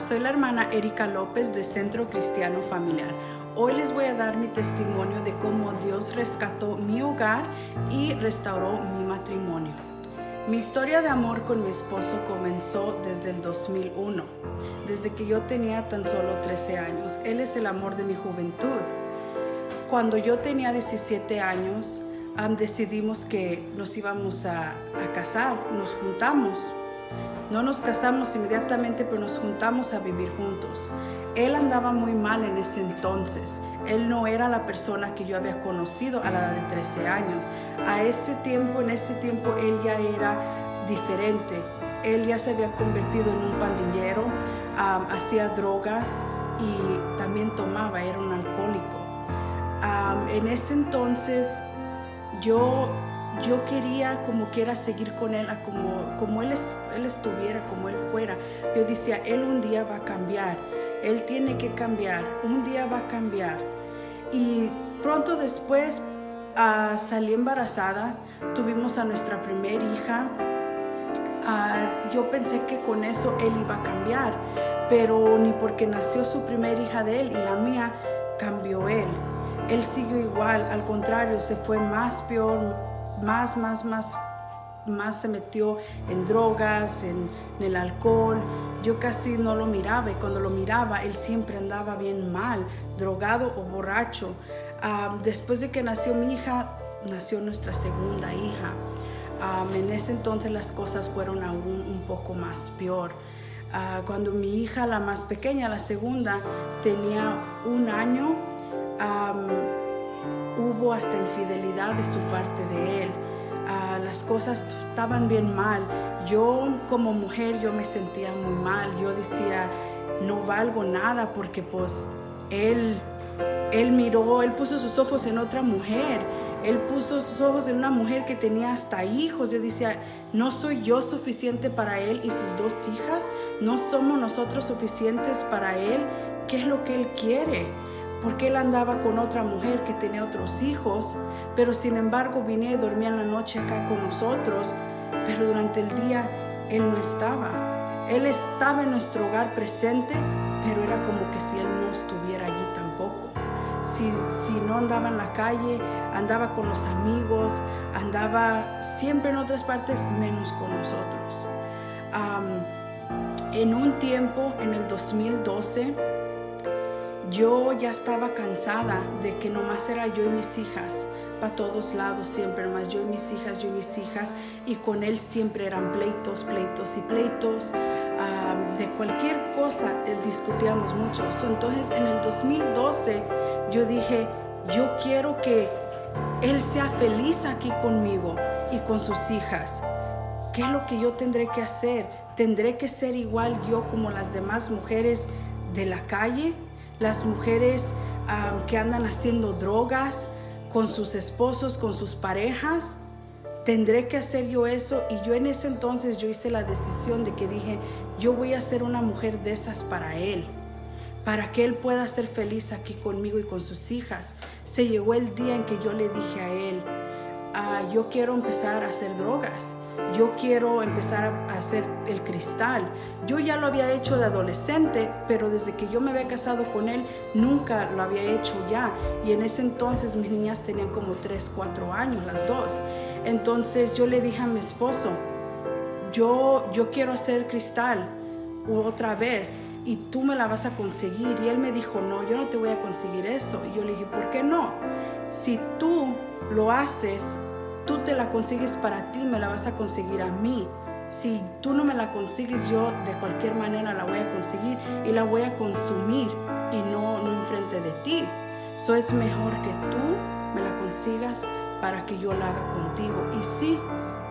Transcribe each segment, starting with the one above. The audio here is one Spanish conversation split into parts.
soy la hermana Erika López de Centro Cristiano Familiar. Hoy les voy a dar mi testimonio de cómo Dios rescató mi hogar y restauró mi matrimonio. Mi historia de amor con mi esposo comenzó desde el 2001, desde que yo tenía tan solo 13 años. Él es el amor de mi juventud. Cuando yo tenía 17 años, decidimos que nos íbamos a casar, nos juntamos. No nos casamos inmediatamente, pero nos juntamos a vivir juntos. Él andaba muy mal en ese entonces. Él no era la persona que yo había conocido a la edad de 13 años. En ese tiempo, él ya era diferente. Él ya se había convertido en un pandillero, hacía drogas y también tomaba, era un alcohólico. En ese entonces, yo quería como quiera seguir con él, como él estuviera, como él fuera. Yo decía, él un día va a cambiar, él tiene que cambiar, un día va a cambiar. Y pronto después salí embarazada, tuvimos a nuestra primera hija. Yo pensé que con eso él iba a cambiar, pero ni porque nació su primera hija de él y la mía, cambió él. Él siguió igual, al contrario, se fue más peor, más se metió en drogas, en el alcohol. Yo casi no lo miraba y cuando lo miraba, él siempre andaba bien mal, drogado o borracho. Después de que nació mi hija, nació nuestra segunda hija. En ese entonces las cosas fueron aún un poco más peor. Cuando mi hija, la más pequeña, la segunda, tenía 1 año, hubo hasta infidelidad de su parte de él. Las cosas estaban bien mal. Yo como mujer, yo me sentía muy mal. Yo decía, no valgo nada porque pues él puso sus ojos en otra mujer. Él puso sus ojos en una mujer que tenía hasta hijos. Yo decía, no soy yo suficiente para él y sus 2 hijas. No somos nosotros suficientes para él. ¿Qué es lo que él quiere? Porque él andaba con otra mujer que tenía otros hijos, pero sin embargo venía y dormía en la noche acá con nosotros, pero durante el día él no estaba. Él estaba en nuestro hogar presente, pero era como que si él no estuviera allí tampoco. Si no andaba en la calle, andaba con los amigos, andaba siempre en otras partes, menos con nosotros. En un tiempo, en el 2012, yo ya estaba cansada de que nomás era yo y mis hijas, para todos lados siempre, nomás yo y mis hijas, y con él siempre eran pleitos, de cualquier cosa discutíamos mucho. Entonces en el 2012 yo dije, yo quiero que él sea feliz aquí conmigo y con sus hijas. ¿Qué es lo que yo tendré que hacer? ¿Tendré que ser igual yo como las demás mujeres de la calle? Las mujeres que andan haciendo drogas con sus esposos, con sus parejas. ¿Tendré que hacer yo eso? Y yo en ese entonces yo hice la decisión de que dije, yo voy a ser una mujer de esas para él, para que él pueda ser feliz aquí conmigo y con sus hijas. Se llegó el día en que yo le dije a él, yo quiero empezar a hacer drogas. Yo quiero empezar a hacer el cristal. Yo ya lo había hecho de adolescente, pero desde que yo me había casado con él, nunca lo había hecho ya. Y en ese entonces mis niñas tenían como 3, 4 años, las 2. Entonces yo le dije a mi esposo, yo quiero hacer cristal otra vez y tú me la vas a conseguir. Y él me dijo, no, yo no te voy a conseguir eso. Y yo le dije, ¿por qué no? Si tú lo haces, tú te la consigues para ti, me la vas a conseguir a mí. Si tú no me la consigues, yo de cualquier manera la voy a conseguir y la voy a consumir y no enfrente de ti. Eso es mejor que tú me la consigas para que yo la haga contigo. Y sí,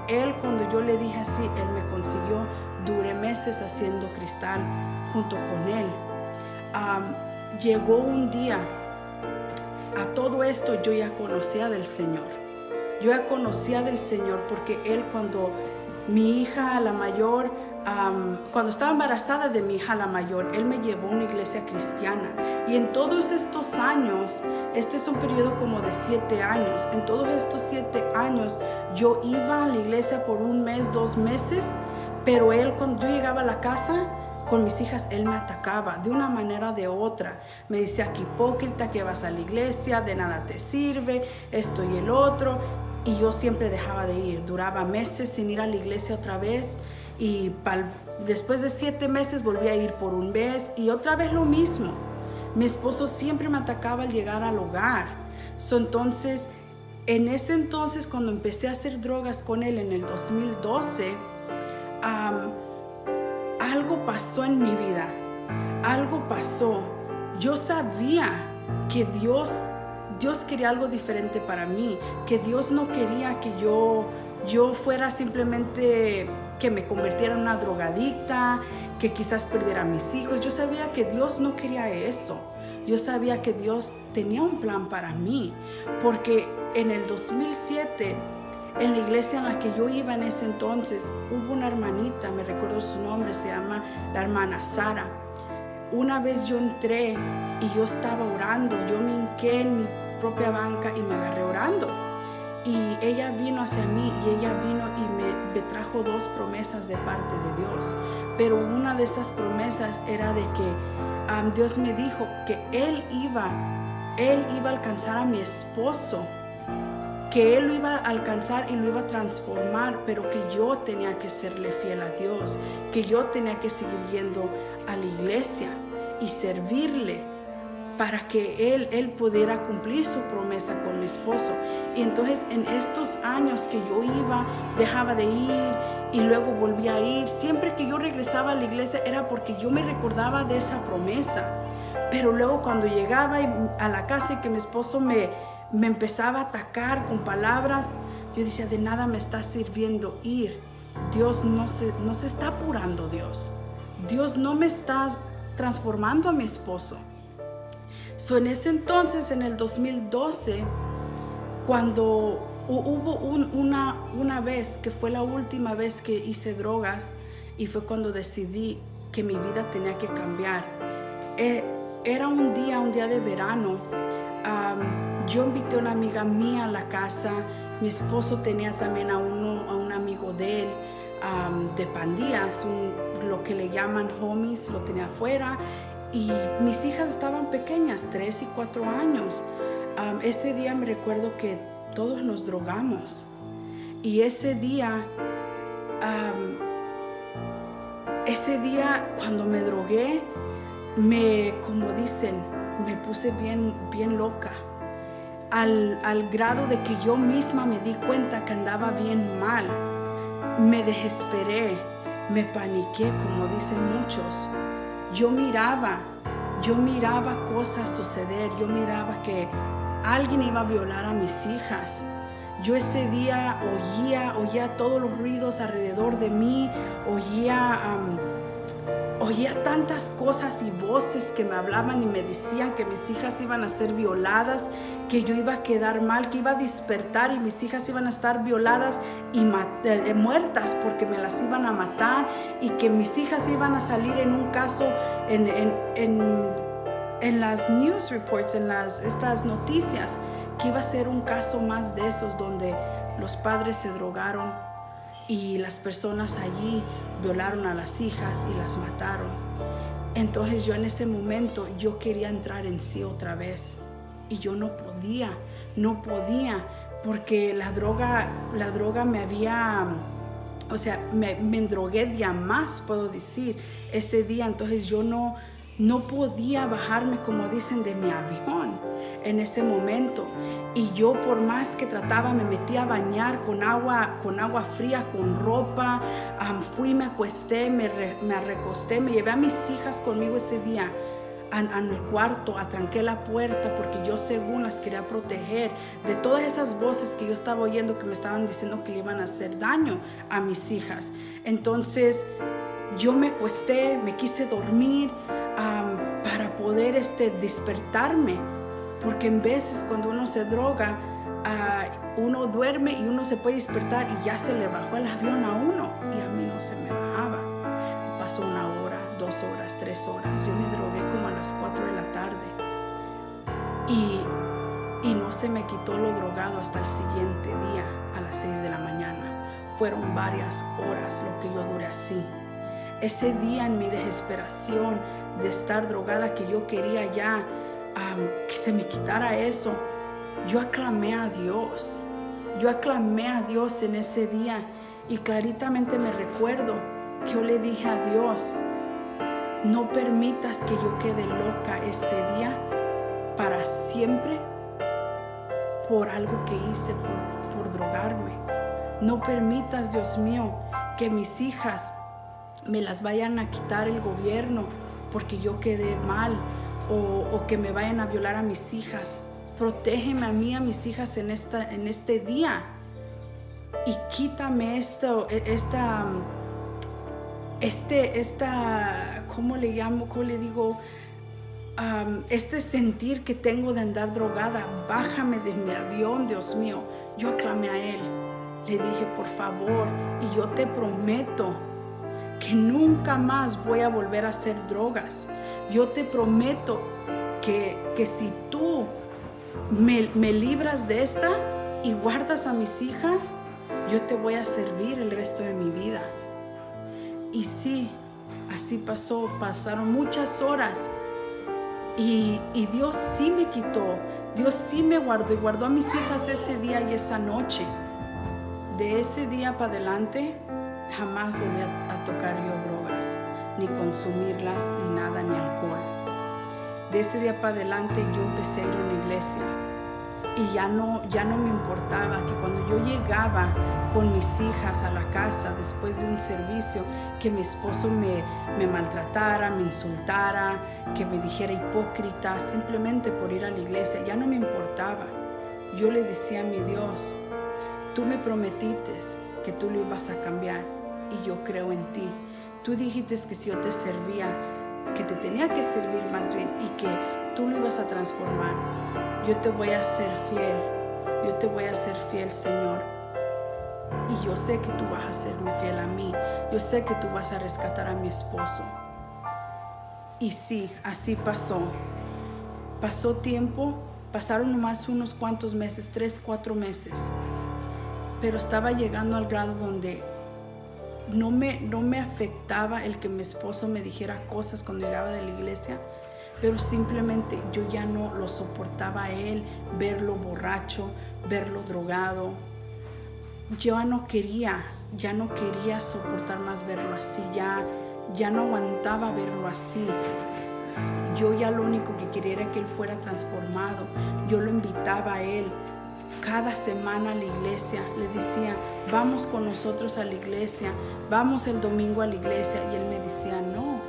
él cuando yo le dije así, él me consiguió. Duré meses haciendo cristal junto con él. Llegó un día, a todo esto yo ya conocía del Señor. Yo ya conocía del Señor porque él cuando mi hija la mayor, cuando estaba embarazada de mi hija la mayor, él me llevó a una iglesia cristiana. Y en todos estos años, este es un periodo como de 7 años, en todos estos 7 años yo iba a la iglesia por 1 mes, 2 meses, pero él cuando yo llegaba a la casa, con mis hijas él me atacaba de una manera o de otra. Me decía que hipócrita, que vas a la iglesia, de nada te sirve, esto y el otro. Y yo siempre dejaba de ir. Duraba meses sin ir a la iglesia otra vez. Y después de 7 meses volví a ir por un mes y otra vez lo mismo. Mi esposo siempre me atacaba al llegar al hogar. Entonces, en ese entonces, cuando empecé a hacer drogas con él en el 2012, algo pasó en mi vida. Algo pasó. Yo sabía que Dios quería algo diferente para mí, que Dios no quería que yo fuera simplemente que me convirtiera en una drogadicta, que quizás perdiera a mis hijos. Yo sabía que Dios no quería eso. Yo sabía que Dios tenía un plan para mí, porque en el 2007, en la iglesia en la que yo iba en ese entonces, hubo una hermanita, me recuerdo su nombre, se llama la hermana Sara. Una vez yo entré y yo estaba orando, yo me hinqué en mi propia banca y me agarré orando. Y ella vino hacia mí y ella vino y me trajo 2 promesas de parte de Dios. Pero una de esas promesas era de que Dios me dijo que Él iba a alcanzar a mi esposo, que Él lo iba a alcanzar y lo iba a transformar, pero que yo tenía que serle fiel a Dios, que yo tenía que seguir yendo a la iglesia y servirle, para que él pudiera cumplir su promesa con mi esposo. Y entonces en estos años que yo iba, dejaba de ir y luego volvía a ir, siempre que yo regresaba a la iglesia era porque yo me recordaba de esa promesa. Pero luego cuando llegaba a la casa y que mi esposo me empezaba a atacar con palabras, yo decía, de nada me está sirviendo ir. Dios no se está apurando, Dios no me está transformando a mi esposo. En ese entonces, en el 2012, cuando hubo una vez que fue la última vez que hice drogas, y fue cuando decidí que mi vida tenía que cambiar. Era un día de verano. Yo invité a una amiga mía a la casa. Mi esposo tenía también a un amigo de él, de pandillas, lo que le llaman homies, lo tenía afuera. Y mis hijas estaban pequeñas, 3 y 4 años. Ese día me recuerdo que todos nos drogamos. Y ese día cuando me drogué, como dicen, me puse bien loca. Al grado de que yo misma me di cuenta que andaba bien mal. Me desesperé, me paniqué, como dicen muchos. Yo miraba cosas suceder. Yo miraba que alguien iba a violar a mis hijas. Yo ese día oía todos los ruidos alrededor de mí, oía tantas cosas y voces que me hablaban y me decían que mis hijas iban a ser violadas, que yo iba a quedar mal, que iba a despertar y mis hijas iban a estar violadas y muertas porque me las iban a matar, y que mis hijas iban a salir en un caso en las news reports, en estas noticias, que iba a ser un caso más de esos donde los padres se drogaron y las personas allí violaron a las hijas y las mataron. Entonces yo en ese momento yo quería entrar en sí otra vez y yo no podía porque la droga me había, me endrogué de más, puedo decir, ese día. Entonces yo no podía bajarme, como dicen, de mi avión en ese momento. Y yo, por más que trataba, me metí a bañar con agua fría, con ropa. Fui, me acosté, me recosté, me llevé a mis hijas conmigo ese día al cuarto, atranqué la puerta porque yo según las quería proteger de todas esas voces que yo estaba oyendo que me estaban diciendo que le iban a hacer daño a mis hijas. Entonces yo me acosté, me quise dormir para poder despertarme, porque en veces cuando uno se droga, uno duerme y uno se puede despertar y ya se le bajó el avión a uno, y a mí no se me bajaba. Pasó 1 hora, 2 horas, 3 horas. Yo me drogué como a las 4 de la tarde y no se me quitó lo drogado hasta el siguiente día a las 6 de la mañana. Fueron varias horas lo que yo duré así. ese día en mi desesperación de estar drogada, que yo quería ya que se me quitara eso, yo aclamé a Dios. Yo aclamé a Dios en ese día y claritamente me recuerdo que yo le dije a Dios, no permitas que yo quede loca este día para siempre por algo que hice, por drogarme. No permitas, Dios mío, que mis hijas me las vayan a quitar el gobierno porque yo quedé mal, o que me vayan a violar a mis hijas. Protégeme a mí, a mis hijas en este día, y quítame ¿cómo le llamo? ¿Cómo le digo? Este sentir que tengo de andar drogada. Bájame de mi avión, Dios mío. Yo aclamé a Él. Le dije, por favor, y yo te prometo que nunca más voy a volver a hacer drogas. Yo te prometo que si tú me libras de esta y guardas a mis hijas, yo te voy a servir el resto de mi vida. Y sí, así pasó. Pasaron muchas horas y Dios sí me quitó. Dios sí me guardó y guardó a mis hijas ese día y esa noche. De ese día para adelante jamás volví a tocar yo drogas, ni consumirlas, ni nada, ni alcohol. De este día para adelante yo empecé a ir a una iglesia y ya no me importaba que cuando yo llegaba con mis hijas a la casa después de un servicio, que mi esposo me maltratara, me insultara, que me dijera hipócrita simplemente por ir a la iglesia. Ya no me importaba. Yo le decía a mi Dios, tú me prometiste que tú lo ibas a cambiar y yo creo en ti. Tú dijiste que si yo te servía, que te tenía que servir más bien y que tú lo ibas a transformar. Yo te voy a ser fiel. Yo te voy a ser fiel, Señor. Y yo sé que tú vas a serme fiel a mí. Yo sé que tú vas a rescatar a mi esposo. Y sí, así pasó. Pasó tiempo, pasaron nomás unos cuantos meses, 3, 4 meses. Pero estaba llegando al grado donde no me afectaba el que mi esposo me dijera cosas cuando llegaba de la iglesia, pero simplemente yo ya no lo soportaba a él, verlo borracho, verlo drogado. Yo ya no quería soportar más verlo así, ya no aguantaba verlo así. Yo ya lo único que quería era que él fuera transformado. Yo lo invitaba a él cada semana a la iglesia. Le decía, vamos con nosotros a la iglesia, vamos el domingo a la iglesia. Y él me decía, no.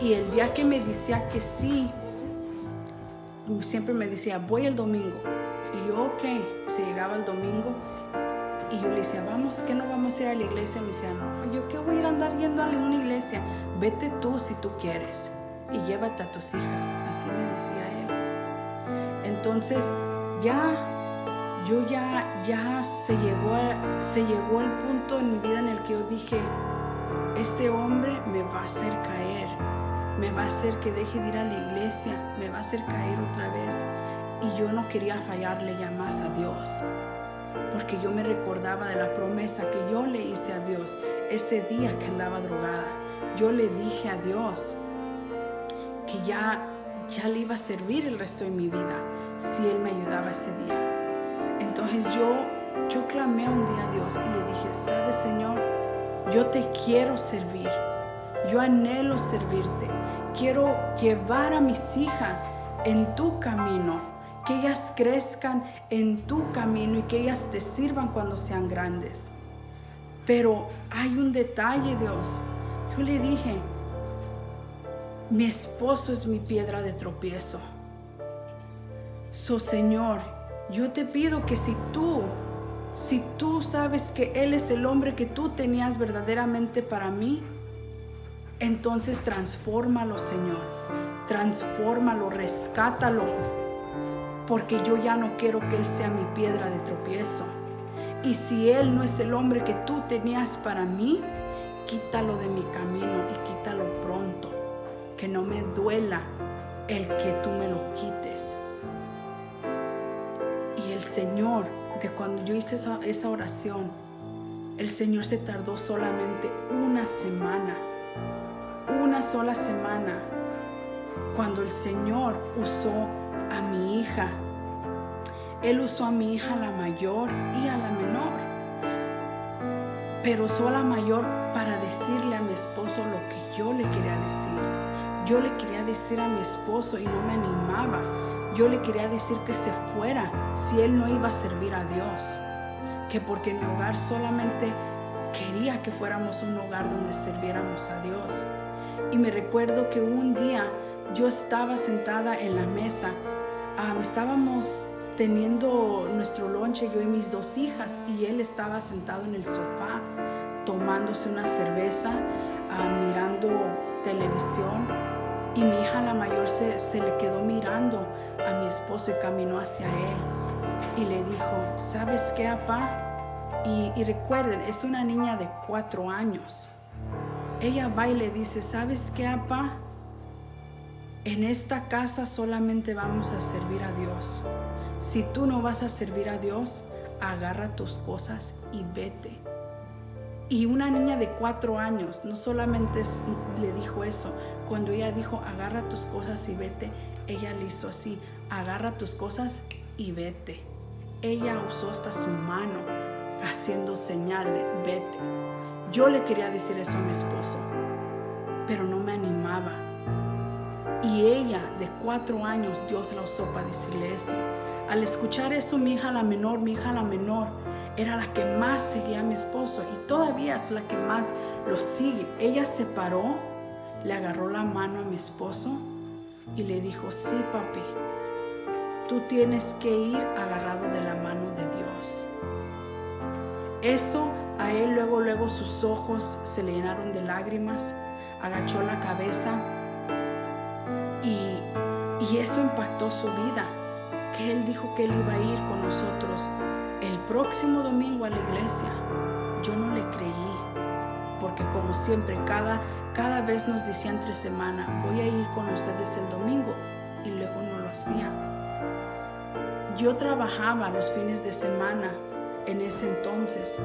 Y el día que me decía que sí, siempre me decía, voy el domingo. Y yo, ok, se llegaba el domingo y yo le decía, vamos, ¿qué no vamos a ir a la iglesia? Me decía, no, yo qué voy a ir a andar yendo a una iglesia. Vete tú si tú quieres y llévate a tus hijas. Así me decía él. Entonces ya se llegó el punto en mi vida en el que yo dije, este hombre me va a hacer caer, me va a hacer que deje de ir a la iglesia, me va a hacer caer otra vez. Y yo no quería fallarle ya más a Dios, porque yo me recordaba de la promesa que yo le hice a Dios ese día que andaba drogada. Yo le dije a Dios que ya le iba a servir el resto de mi vida si Él me ayudaba ese día. Entonces yo clamé un día a Dios y le dije, ¿sabes, Señor? Yo te quiero servir, yo anhelo servirte, quiero llevar a mis hijas en tu camino, que ellas crezcan en tu camino y que ellas te sirvan cuando sean grandes. Pero hay un detalle, Dios. Yo le dije, mi esposo es mi piedra de tropiezo. Señor, yo te pido que si tú sabes que Él es el hombre que tú tenías verdaderamente para mí, entonces transfórmalo, Señor. Transfórmalo, rescátalo. Porque yo ya no quiero que Él sea mi piedra de tropiezo. Y si Él no es el hombre que tú tenías para mí, quítalo de mi camino y quítalo pronto. Que no me duela el que tú me lo quites. Y el Señor, de cuando yo hice esa oración, El Señor se tardó solamente una sola semana, cuando el Señor usó a mi hija. Él usó a mi hija, la mayor y a la menor, pero usó a la mayor para decirle a mi esposo lo que yo le quería decir. Yo le quería decir a mi esposo y no me animaba. Yo le quería decir que se fuera si él no iba a servir a Dios, que porque mi hogar solamente quería que fuéramos un hogar donde sirviéramos a Dios. Y me recuerdo que un día yo estaba sentada en la mesa, estábamos teniendo nuestro lonche, yo y mis dos hijas, y él estaba sentado en el sofá tomándose una cerveza, mirando televisión, y mi hija la mayor se le quedó mirando a mi esposo y caminó hacia él y le dijo: ¿sabes qué, papá? Y recuerden, es una niña de 4 años. Ella va y le dice: ¿sabes qué, papá? En esta casa solamente vamos a servir a Dios. Si tú no vas a servir a Dios, agarra tus cosas y vete. Y una niña de 4 años no solamente le dijo eso. Cuando ella dijo: agarra tus cosas y vete, ella le hizo así: agarra tus cosas y vete. Ella usó hasta su mano haciendo señal de vete. Yo le quería decir eso a mi esposo, pero no me animaba. Y ella, de 4 años, Dios la usó para decirle eso. Al escuchar eso, mi hija la menor era la que más seguía a mi esposo y todavía es la que más lo sigue. Ella se paró, le agarró la mano a mi esposo y le dijo: sí, papi, tú tienes que ir agarrado de la mano de Dios. Eso a él luego sus ojos se le llenaron de lágrimas, agachó la cabeza y eso impactó su vida, que él dijo que él iba a ir con nosotros el próximo domingo a la iglesia. Yo no le creí, porque como siempre, cada vez nos decía entre semana: voy a ir con ustedes el domingo, y luego no lo hacía. Yo trabajaba los fines de semana en ese entonces,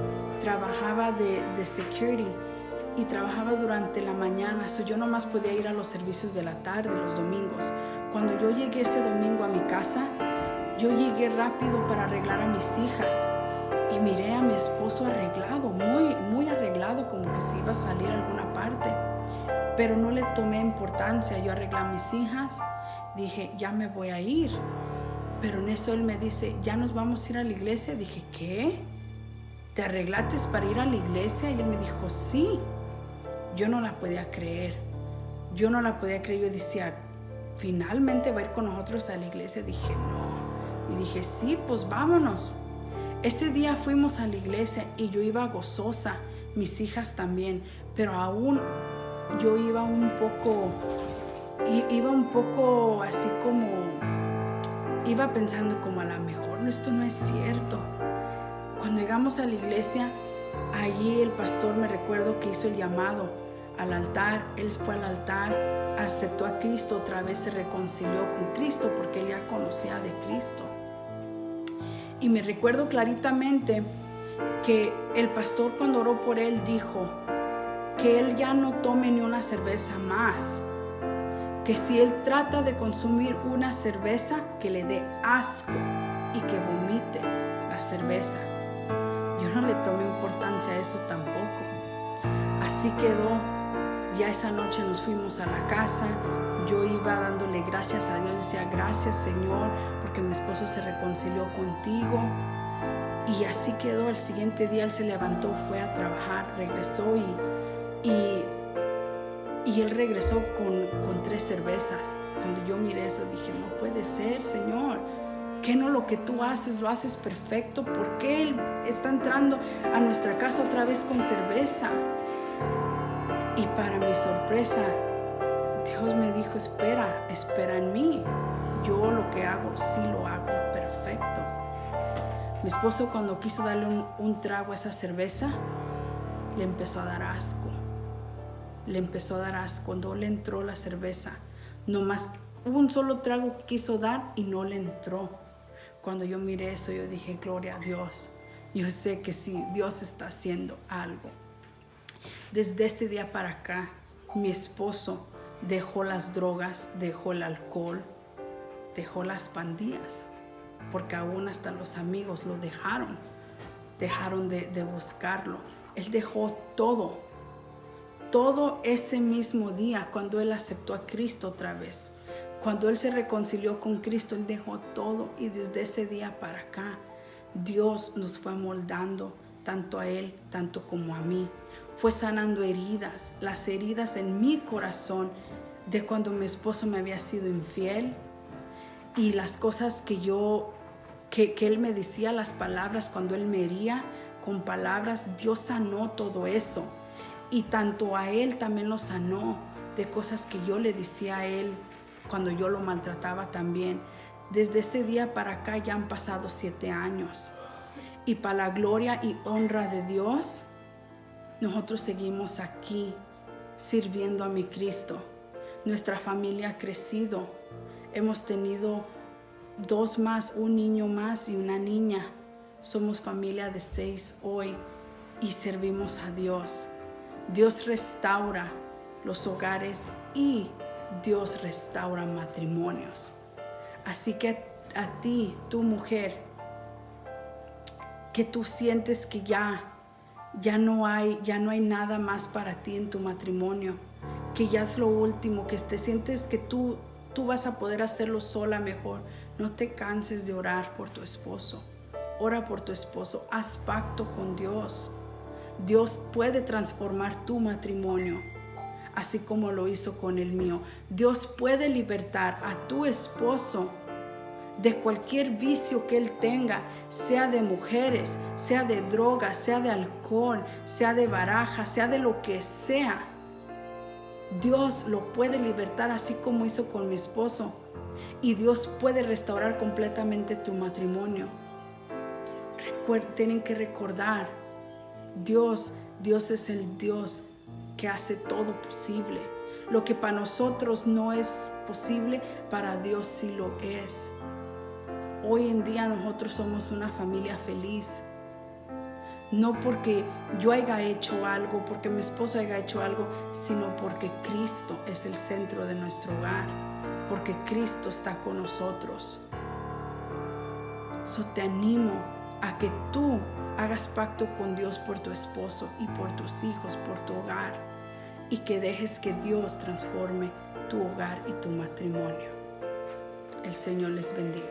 trabajaba de security y trabajaba durante la mañana, yo nomás podía ir a los servicios de la tarde los domingos. Cuando yo llegué ese domingo a mi casa, yo llegué rápido para arreglar a mis hijas y miré a mi esposo arreglado, muy arreglado, como que se iba a salir a alguna parte, pero no le tomé importancia. Yo arreglé a mis hijas, dije: ya me voy a ir. Pero en eso él me dice: ya nos vamos a ir a la iglesia. Dije: ¿qué? ¿Te arreglaste para ir a la iglesia? Y él me dijo: sí. Yo no la podía creer. Yo decía: finalmente va a ir con nosotros a la iglesia. Dije: no. Y dije: sí, pues vámonos. Ese día fuimos a la iglesia y yo iba gozosa, mis hijas también, pero aún yo iba un poco así como, iba pensando como: a lo mejor esto no es cierto. Cuando llegamos a la iglesia, allí el pastor, me recuerdo que hizo el llamado al altar. Él fue al altar, aceptó a Cristo, otra vez se reconcilió con Cristo porque él ya conocía de Cristo. Y me recuerdo claritamente que el pastor, cuando oró por él, dijo que él ya no tome ni una cerveza más, que si él trata de consumir una cerveza, que le dé asco y que vomite la cerveza. Yo no le tomé importancia a eso tampoco. Así quedó. Ya esa noche nos fuimos a la casa. Yo iba dándole gracias a Dios. Decía: gracias, Señor, porque mi esposo se reconcilió contigo. Y así quedó. El siguiente día él se levantó, fue a trabajar, regresó y él regresó con 3 cervezas. Cuando yo miré eso, dije: no puede ser, Señor. ¿Qué no lo que tú haces, lo haces perfecto? ¿Por qué él está entrando a nuestra casa otra vez con cerveza? Y para mi sorpresa, Dios me dijo: espera en mí. Yo lo que hago, sí lo hago perfecto. Mi esposo, cuando quiso darle un trago a esa cerveza, le empezó a dar asco. No le entró la cerveza. Nomás un solo trago quiso dar y no le entró. Cuando yo miré eso, yo dije: gloria a Dios. Yo sé que sí, Dios está haciendo algo. Desde ese día para acá, mi esposo dejó las drogas, dejó el alcohol, dejó las pandillas, porque aún hasta los amigos lo dejaron de buscarlo. Él dejó todo ese mismo día cuando él aceptó a Cristo otra vez. Cuando él se reconcilió con Cristo, él dejó todo, y desde ese día para acá, Dios nos fue moldando, tanto a él, tanto como a mí. Fue sanando heridas, las heridas en mi corazón de cuando mi esposo me había sido infiel, y las cosas que él me decía, las palabras cuando él me hería con palabras. Dios sanó todo eso, y tanto a él también lo sanó de cosas que yo le decía a él cuando yo lo maltrataba también. Desde ese día para acá ya han pasado 7 años, y para la gloria y honra de Dios, nosotros seguimos aquí sirviendo a mi Cristo. Nuestra familia ha crecido. Hemos tenido 2 más, un niño más y una niña. Somos familia de 6 hoy y servimos a Dios. Dios restaura los hogares y Dios restaura matrimonios. Así que a ti, tu mujer, que tú sientes que ya no hay nada más para ti en tu matrimonio, que ya es lo último, que te sientes que tú vas a poder hacerlo sola mejor, no te canses de orar por tu esposo. Ora por tu esposo, haz pacto con Dios. Dios puede transformar tu matrimonio, así como lo hizo con el mío. Dios puede libertar a tu esposo de cualquier vicio que él tenga, sea de mujeres, sea de drogas, sea de alcohol, sea de baraja, sea de lo que sea. Dios lo puede libertar, así como hizo con mi esposo. Y Dios puede restaurar completamente tu matrimonio. Tienen que recordar, Dios es el Dios que hace todo posible. Lo que para nosotros no es posible, para Dios sí lo es. Hoy en día nosotros somos una familia feliz. No porque yo haya hecho algo, porque mi esposo haya hecho algo, sino porque Cristo es el centro de nuestro hogar, porque Cristo está con nosotros. Te animo a que tú hagas pacto con Dios por tu esposo y por tus hijos, por tu hogar, y que dejes que Dios transforme tu hogar y tu matrimonio. El Señor les bendiga.